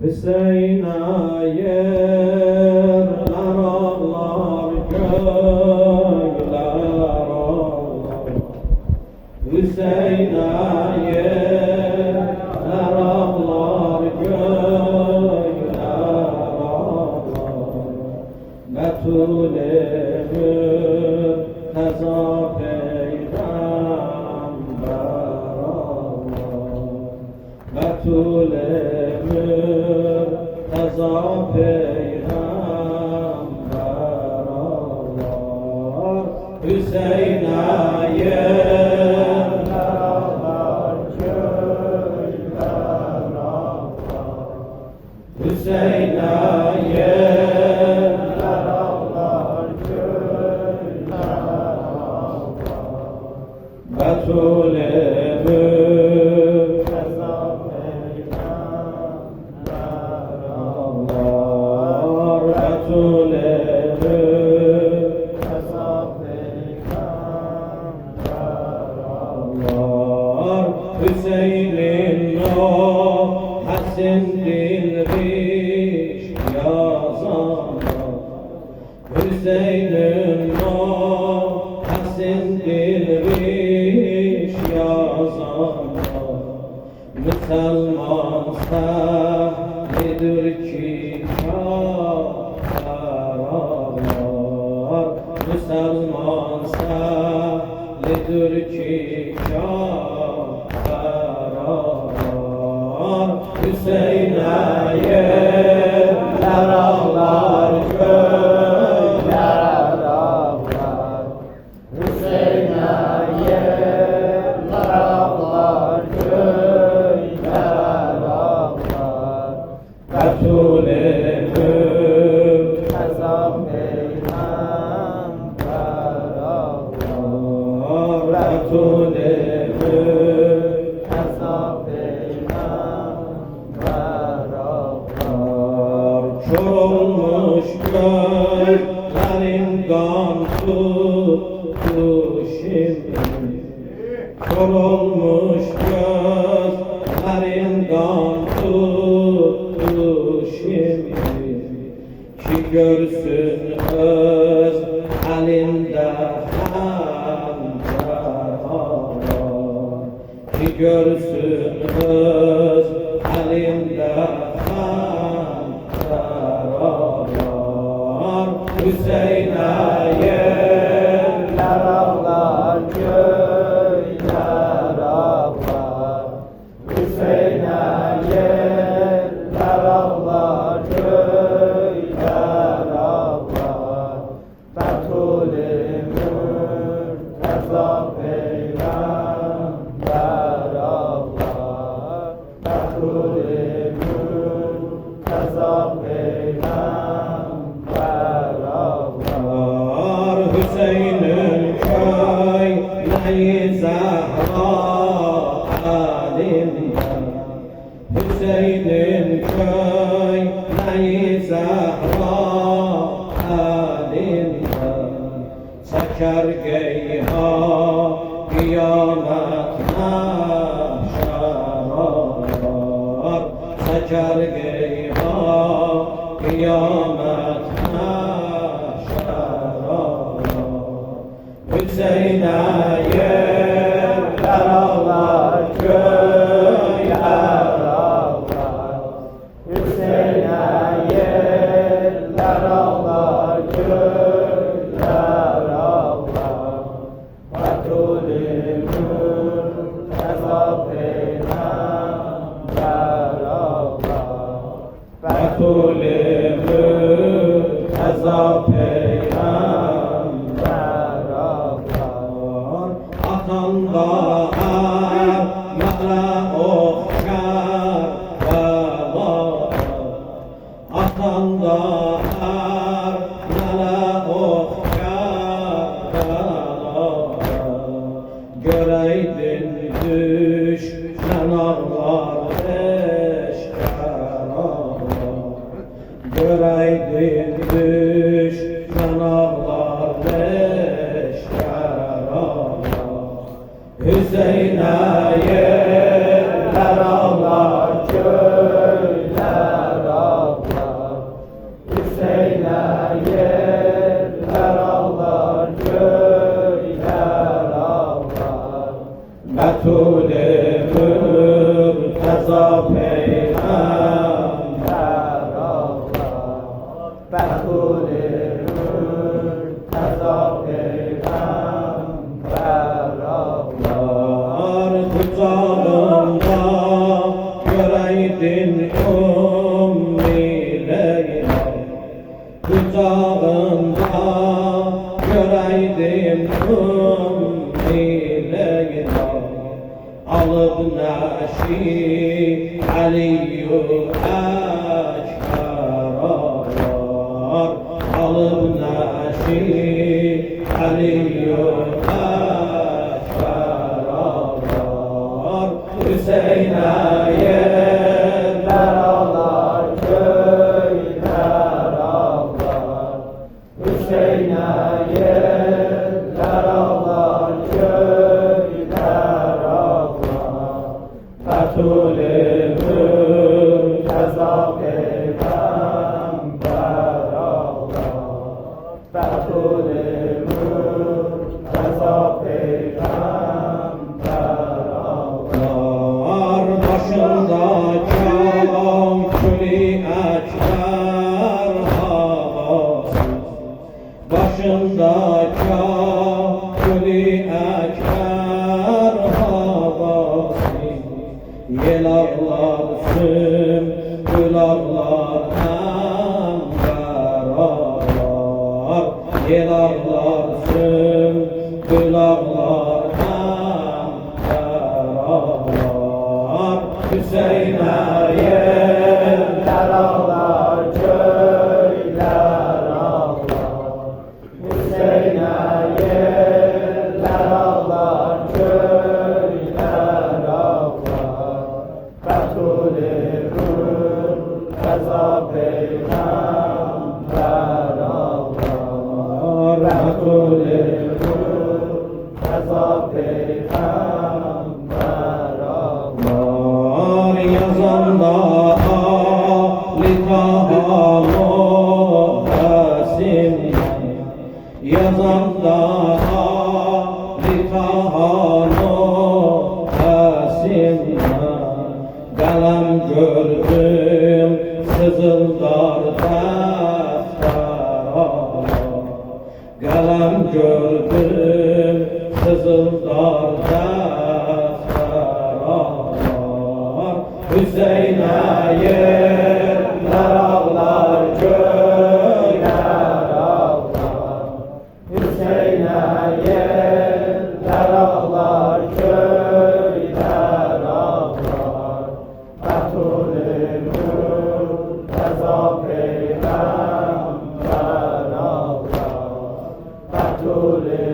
Hüseyin ayırlar ağlar, göyler ağlar. Hüseyin ayırlar ağlar, göyler ağlar. Betul'ü teza peygamber ağlar. Betul'ü teza peygamber ağlar. Hüseyin ayırlar ağlar, göyler ağlar. Hüseyin ayırlar ağlar, göyler ağlar. Betul'ü Hüseyin'in o hasen dilviş yazanlar. Hüseyin'in o hasen dilviş yazanlar. Müslüman sahnedir ki kâfir ağlar. Müslüman sahnedir ki kâfir ağlar. Hüseyin ayırlar ağlar, göyler ağlar. Hüseyin ayırlar ağlar, göyler ağlar. Betul'ü teza peygamber ağlar. Betul'ü kör olmuş gözlerin kan tuttu şimdi. Kör olmuş gözlerin kan tuttu şimdi. Ki görsün öz elinde hançer ağlar. Ki görsün öz elinde Hüseyin ayırlar ağlar, göyler ağlar. Hüseyin ayırlar ağlar, göyler ağlar. Betul'ü teza peygamber ağlar. Betul'ü teza peygamber ağlar. Hüseyin'in köyleri Zahra alimden. Hüseyin'in köyleri Zahra alimden. Çeker geyha kıyamet mahşer ağlar. Çeker geyha kıyamet mahşer ağlar. Hüseyin ayırlar ağlar, göyler ağlar. Hüseyin ayırlar ağlar, göyler ağlar. Betul'ü teza peygamber ağlar. Betul'ü teza peygamber ağlar. Atan da ermekle okşar velar. Atan da ermekle okşar velar. Göreydin düşman ağlar eşkar ağlar. Göreydin düşman ağlar eşkar ağlar. Hüseyin ayırlar ağlar, köyler uzağında göreydim ümmiyle alıp neşi Aliyyü Ekber alıp neşi Aliyyü Ekber Hüseyin'e yerler ağlar köyler ağlar Hüseyin'e yerler ağlar köyler ağlar Fethül-i Mürteza Peygamber ağlar Fethül-i Mürteza Peygamber ağlar Başında Kâkül-i Ekber havası Başında Kâkül-i Ekber havası Yel ağlarsın, gül ağlar Enver ağlar Yel ağlarsın, gül ağlar Enver ağlar Hüseyin'e yerler ağlar, köyler ağlar Hüseyin'e yerler ağlar, köyler ağlar Fethül-i Mürteza Peygamber ağlar Fethül-i Mürteza Peygamber ağlar Yazanda Ali Taha Muhsin Yazanda Ali Taha Muhsin Kalem gördüm sızıldar deftara Kalem gördüm sızıldar deftara Hüseyin'e yerler ağlar köyler ağlar Hüseyin'e yerler ağlar köyler ağlar Fethül-i Mürteza Peygamber ağlar Fethül-i